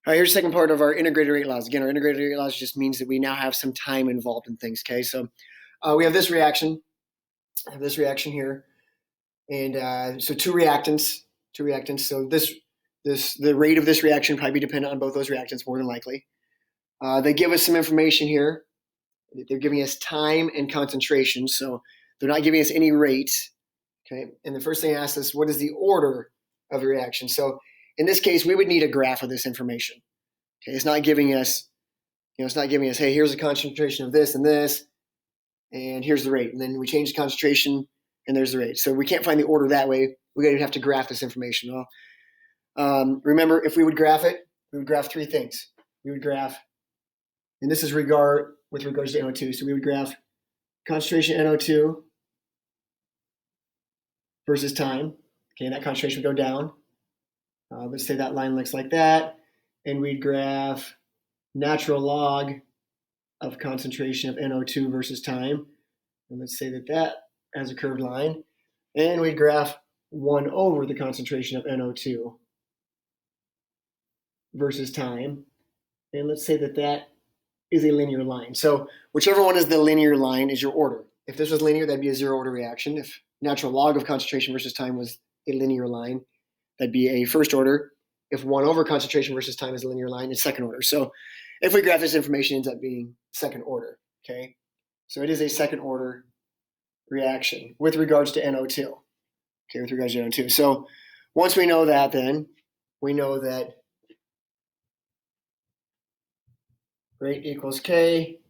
All right, here's the second part of our integrated rate laws. Again, our integrated rate laws just means that we now have some time involved in things. Okay, so we have this reaction. I have this reaction here, and so two reactants. So the rate of this reaction probably be dependent on both those reactants more than likely. They give us some information here. They're giving us time and concentration, so they're not giving us any rate. Okay, and the first thing I ask is, what is the order of the reaction? So in this case, we would need a graph of this information. Okay, it's not giving us, hey, here's the concentration of this and this, and here's the rate, and then we change the concentration, and there's the rate. So we can't find the order that way. We're going to have to graph this information. Well, remember, if we would graph it, we would graph three things. We would graph, and this is with regards to NO2. So we would graph concentration NO2 versus time. Okay, and that concentration would go down. Let's say that line looks like that, and we'd graph natural log of concentration of NO2 versus time. And let's say that has a curved line. And we'd graph 1 over the concentration of NO2 versus time. And let's say that is a linear line. So whichever one is the linear line is your order. If this was linear, that'd be a zero order reaction. If natural log of concentration versus time was a linear line, that'd be a first order. If 1 over concentration versus time is a linear line, it's second order. So if we graph this information, it ends up being second order. Okay, so it is a second order reaction with regards to NO2. Okay, with regards to NO2. So once we know that, then we know that rate equals K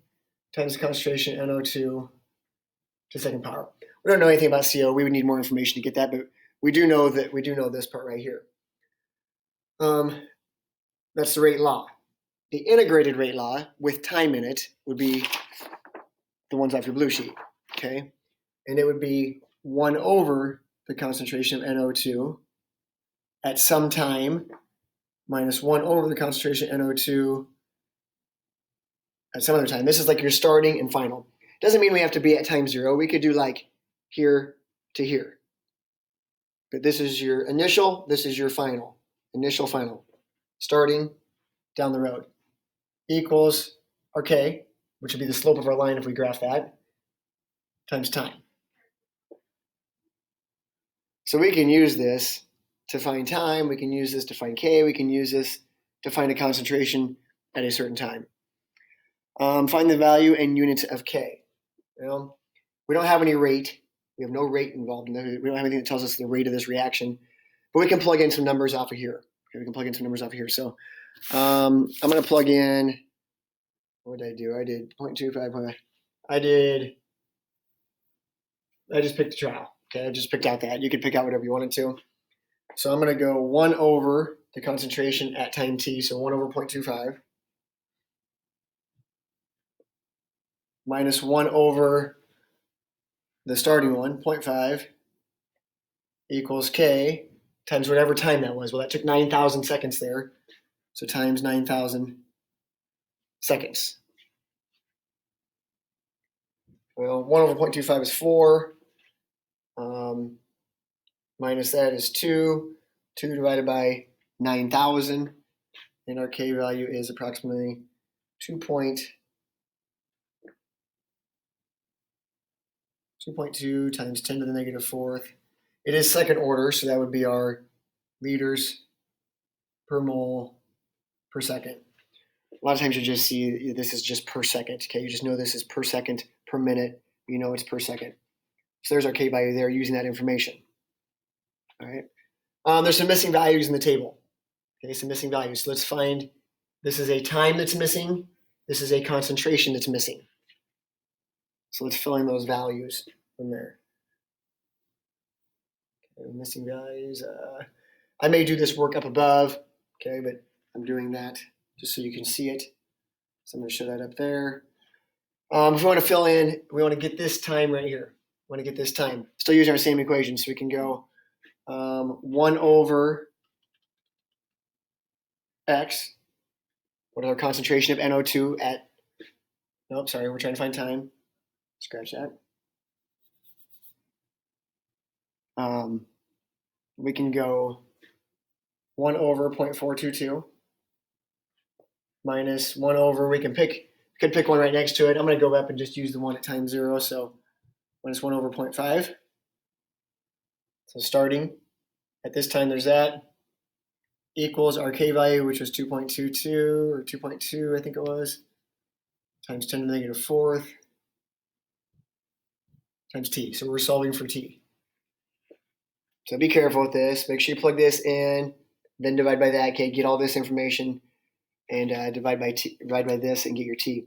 times the concentration NO2 to the second power. We don't know anything about CO. We would need more information to get that, but we do know this part right here. That's the rate law. The integrated rate law with time in it would be the ones off your blue sheet, okay? And it would be 1 over the concentration of NO2 at some time minus 1 over the concentration of NO2 at some other time. This is like your starting and final. Doesn't mean we have to be at time 0. We could do like here to here. But this is your initial, this is your final. Initial, final. Starting, down the road. Equals our K, which would be the slope of our line if we graph that, times time. So we can use this to find time, we can use this to find K, we can use this to find a concentration at a certain time. Find the value and units of K. Well, we don't have any rate. We have no rate involved in that. We don't have anything that tells us the rate of this reaction, but we can plug in some numbers off of here. Okay, we can plug in some numbers off of here. So I'm going to plug in, what did I do? I did 0.25. I just picked a trial. Okay, I just picked out that. You could pick out whatever you wanted to. So I'm going to go 1 over the concentration at time t, so 1 over 0.25, minus 1 over the starting one, 0.5, equals K times whatever time that was. Well, that took 9,000 seconds there, so times 9,000 seconds. Well, 1 over 0.25 is 4. Minus that is 2. 2 divided by 9,000. And our K value is approximately 2.2 times 10 to the negative fourth. It is second order, so that would be our liters per mole per second. A lot of times you just see this is just per second. Okay, you just know this is per second, per minute. You know it's per second. So there's our K value there using that information. All right. There's some missing values in the table. Okay, some missing values. So let's find, this is a time that's missing. This is a concentration that's missing. So let's fill in those values from there. Okay, missing values. I may do this work up above, okay, but I'm doing that just so you can see it. So I'm going to show that up there. If we want to fill in, we want to get this time right here. We want to get this time. Still using our same equation, so we can go 1 over x. What is our concentration of NO2 at? Nope, sorry, we're trying to find time. Scratch that. We can go 1 over 0.422 minus 1 over, we could pick one right next to it. I'm going to go up and just use the one at time 0. So minus 1 over 0.5. So starting at this time, there's that, equals our k value, which was 2.22 or 2.2, I think it was, times 10 to the negative 4th, times t. So we're solving for t. So be careful with this. Make sure you plug this in, then divide by that. Okay, get all this information, and divide by this and get your t.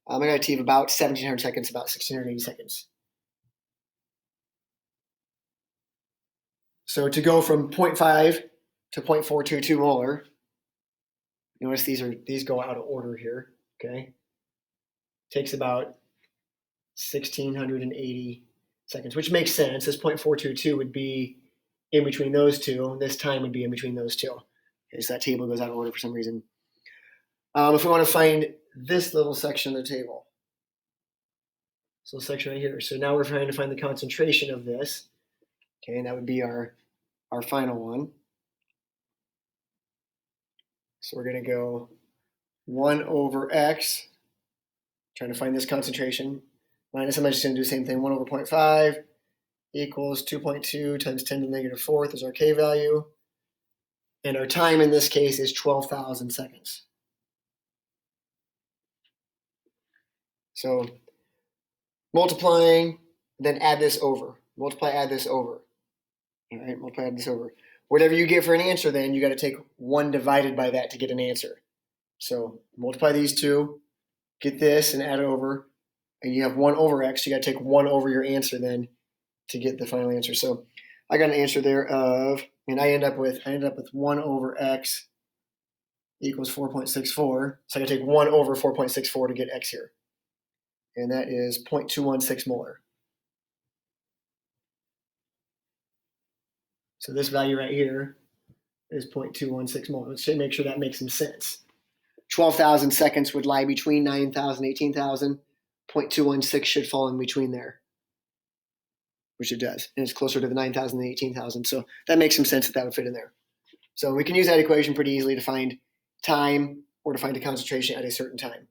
I got a t of about 1,700 seconds, about 1,680 seconds. So to go from 0.5 to 0.422 molar, notice these go out of order here. Okay, takes about 1,680 seconds, which makes sense. This 0.422 would be in between those two. This time would be in between those two. Okay, so that table goes out of order for some reason. If we want to find this little section of the table, so section right here. So now we're trying to find the concentration of this. Okay, and that would be our final one. So we're going to go 1 over x, trying to find this concentration, minus, I'm just going to do the same thing, 1 over 0.5 equals 2.2 times 10 to the negative 4th is our k value. And our time in this case is 12,000 seconds. So multiplying, then add this over. Multiply, add this over. All right, multiply, add this over. Whatever you get for an answer, then you got to take 1 divided by that to get an answer. So multiply these two, get this and add it over, and you have 1 over x. You got to take 1 over your answer then to get the final answer. So I got an answer there of, and I ended up with 1 over x equals 4.64. So I got to take 1 over 4.64 to get x here, and that is 0.216 molar. So this value right here is 0.216 molar. Let's make sure that makes some sense. 12,000 seconds would lie between 9,000 and 18,000. 0.216 should fall in between there, which it does. And it's closer to the 9,000 than 18,000. So that makes some sense that would fit in there. So we can use that equation pretty easily to find time or to find a concentration at a certain time.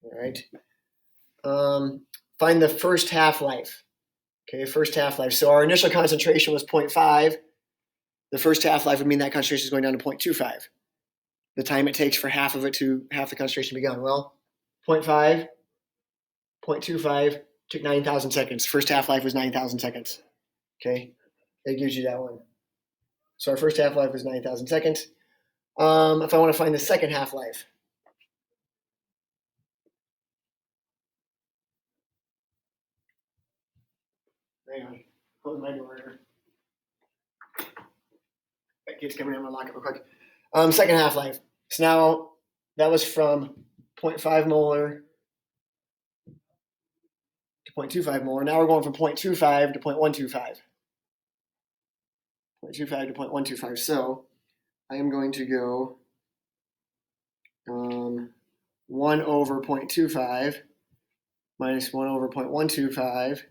All right. Find the first half-life. Okay, first half-life. So our initial concentration was 0.5. The first half-life would mean that concentration is going down to 0.25. The time it takes for half the concentration to be gone. Well, 0.5, 0.25 took 9,000 seconds. First half-life was 9,000 seconds. Okay, that gives you that one. So our first half-life was 9,000 seconds. If I want to find the second half-life, hang on, close my door here. That kid's coming in, I'm gonna lock it real quick. Second half-life. So now that was from 0.5 molar to 0.25 molar. Now we're going from 0.25 to 0.125. 0.25 to 0.125. So I am going to go 1 over 0.25 minus 1 over 0.125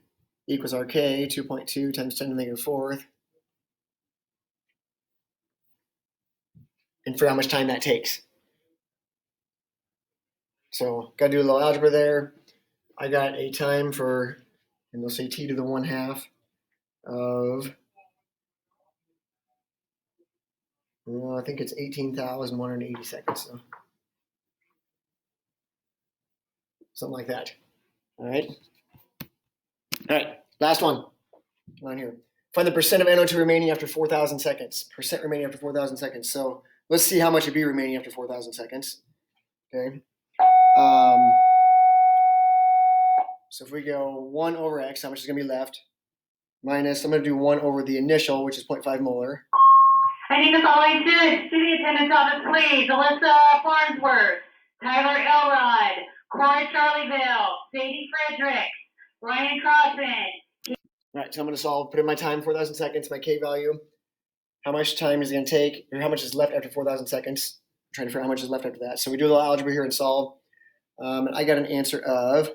equals our k, 2.2 times 10 to the negative 4th. And for how much time that takes. So got to do a little algebra there. I got a time for, and they'll say t to the 1/2 of, I think it's 18,180 seconds. So something like that. All right. All right. Last one on here. Find the percent of NO2 remaining after 4,000 seconds. Percent remaining after 4,000 seconds. So let's see how much it'd be remaining after 4,000 seconds. Okay. So if we go 1 over x, how much is going to be left? Minus, I'm going to do 1 over the initial, which is 0.5 molar. I need us all students. City attendance office, please. Alyssa Farnsworth, Tyler Elrod, Corey Charlieville, Sadie Fredericks, Ryan Crossan. All right, so I'm going to solve, put in my time, 4,000 seconds, my k value. How much time is it going to take, or how much is left after 4,000 seconds? I'm trying to figure out how much is left after that. So we do a little algebra here and solve. And I got an answer of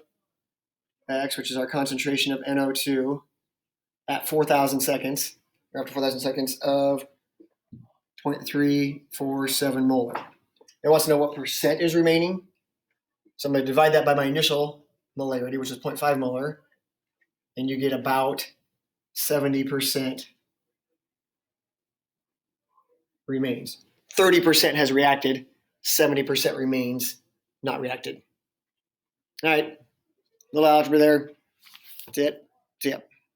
x, which is our concentration of NO2 at 4,000 seconds, or after 4,000 seconds, of 0.347 molar. It wants to know what percent is remaining. So I'm going to divide that by my initial molarity, which is 0.5 molar, and you get about 70% remains. 30% has reacted, 70% remains not reacted. All right, little algebra there. That's it. See ya.